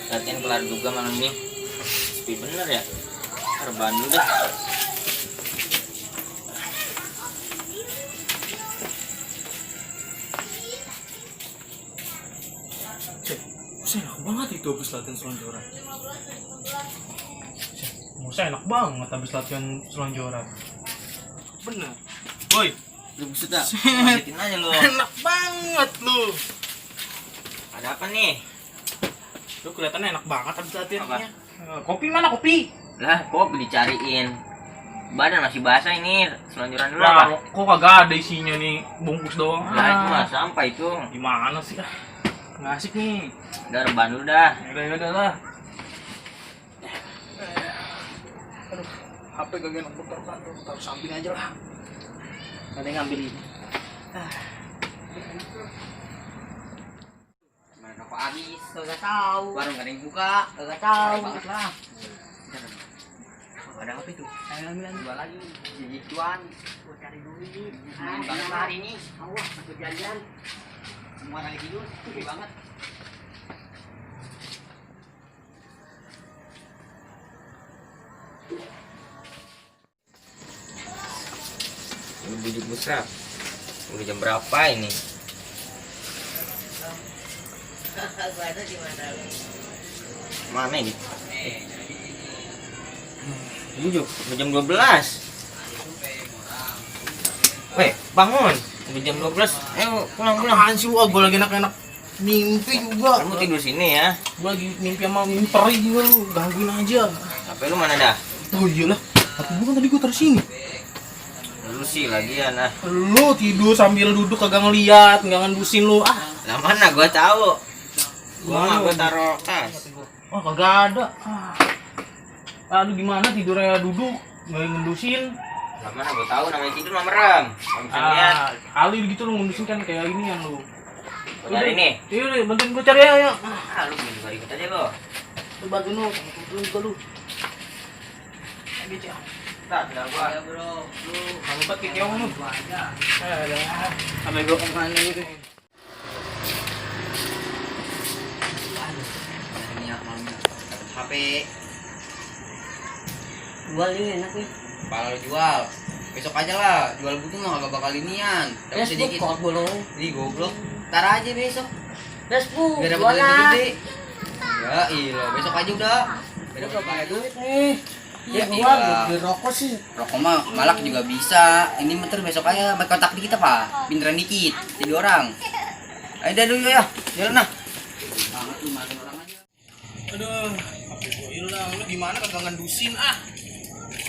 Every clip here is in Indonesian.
latihan kelar juga malam ini. Sepi bener ya, rebahan dulu dah. Musa enak banget itu habis latihan selonjoran. Musa enak banget habis latihan selonjoran. Bener. Woi, Lu buset dah, lanjutin aja lu. enak banget lu. Ada apa nih? Lu kelihatannya enak banget habis latihannya. Kopi mana kopi? Lah, kok dicariin? Badan masih basah ini, selonjoran dulu Lah, apa? kok kagak ada isinya nih, bungkus doang. Lah itu mah sampah itu. Gimana sih? Nggak asik nih. Udah rebahan dulu dah. Udah lah. Aduh, HP kagak enak putar kan, taruh samping aja lah. Ada yang ngambil ini. Mana kok habis? Kagak tahu. Warung gak ada yang buka. Kagak tahu. Banget lah. Ada apa itu? Ayo ambil Dua lagi. Jadi cuan. gua cari duit. Main banget lah hari ini. Awas, aku jajan. Semua lagi tidur. Sepi banget. Ini bujuk busra. Udah jam berapa ini? Gua ada di mana? Mana ini? Bujuk, udah jam 12. Weh, bangun. Udah jam 12. Ayo pulang. Apaan sih lu? Gua lagi enak-enak mimpi juga. Kamu tidur sini ya. Gua lagi mimpi sama mimpi peri juga lu. Gangguin aja. HP lu mana dah? Oh iyalah. Tapi gua kan tadi gua taruh sini. Lu sih lagian ah. Lu tidur sambil duduk kagak ngeliat, nggak ngendusin lu. Ah, Lah mana gua tahu. Mana? Gua taruh tas. oh kagak ada. Aduh gimana tidurnya duduk, nggak ngendusin. Lah mana gua tahu namanya tidur mah merem. Kamu bisa lihat. Kali gitu lu ngendusin kan kayak ini yang lu. Udah ini. Iya udah, bantuin gua cari ya. Ah, lu bikin ribet aja lo. Lu bantuin lu, bantuin gua lu. Ayo cek. Tak, tinggal gua. Ya bro, lu Kamu buat kayak keong lu. gua aja. Sampai gua kemana gitu. Ini ya malamnya. HP. Jual ini enak nih. Kalau jual. Besok aja lah. Jual butuh mah kagak bakal inian. Dapat Facebook sedikit. kok bolong. Ih, goblok. Entar aja besok. Facebook, Biar dapat jualan. lebih gede. Ya, iya, besok aja udah. Biar Udah dapat pakai duit. duit nih. Ya, Iya, iya. beli rokok sih. Rokok mah malak juga bisa. Ini meter besok aja. Baik kontak dikit apa? Pinteran dikit. Jadi orang. Ayo dah dulu ya. Jalan nah. Banget lu maling orang aja. Aduh, HP gua hilang. Lu gimana kagak ngendusin ah?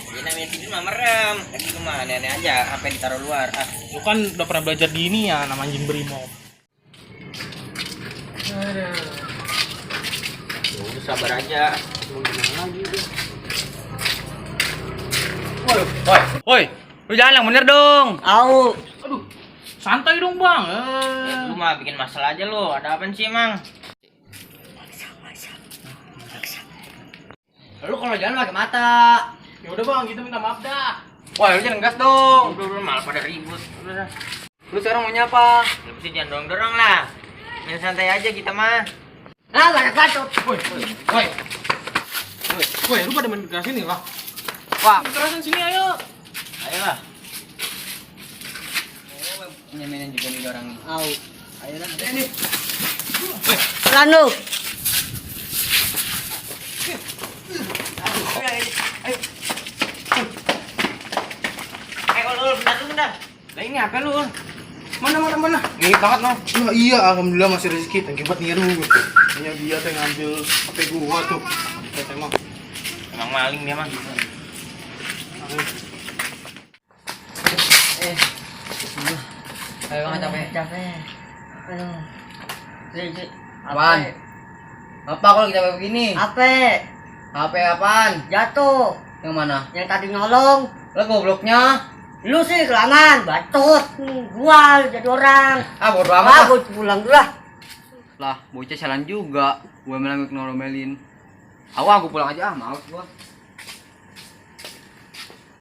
Ya namanya tidur mah merem. Tapi itu mah aneh-aneh aja. Apa yang ditaruh luar? Ah. Lu kan udah pernah belajar di ini ya, nama anjing brimob. Aduh. Ya udah sabar aja. Mau gimana lagi tuh? Woi, lu jangan yang bener dong. Au. Aduh, santai dong bang. Lu mah bikin masalah aja lu. Ada apa sih emang? Lu kalau jalan pakai mata. Ya udah bang, kita minta maaf dah. Wah, lu jangan gas dong. Udah malah pada ribut. Udah. Lu sekarang maunya apa? Ya mesti jangan dorong-dorong lah. Main santai aja kita mah. Ah, banyak bacot. Woi, lu pada main keras sini lah. Wah, Kerasan sini ayo. Ayolah. punya mainan juga nih orang. Au. Ayo dah. Ini. Pelan lu. Ayo lu bentar. Lah ini apa lu? Mana? Ini banget no. Nah, iya, alhamdulillah masih rezeki. Thank you buat niru. Hanya dia tuh yang ngambil HP gua tuh. Kita emang. Emang maling dia mah. Ayo bang, capek. Aduh. Apaan? Apa kalau kita begini? Apa? HP apaan? Jatuh. Yang mana? Yang tadi nyolong. Lah gobloknya. Lu sih kelangan, bacot. Gua jadi orang. Ah bodo Ah, amat. gua pulang dulu lah. Lah, bocah jalan juga. Gue malah ngomel-ngomelin. Aku pulang aja, males gua.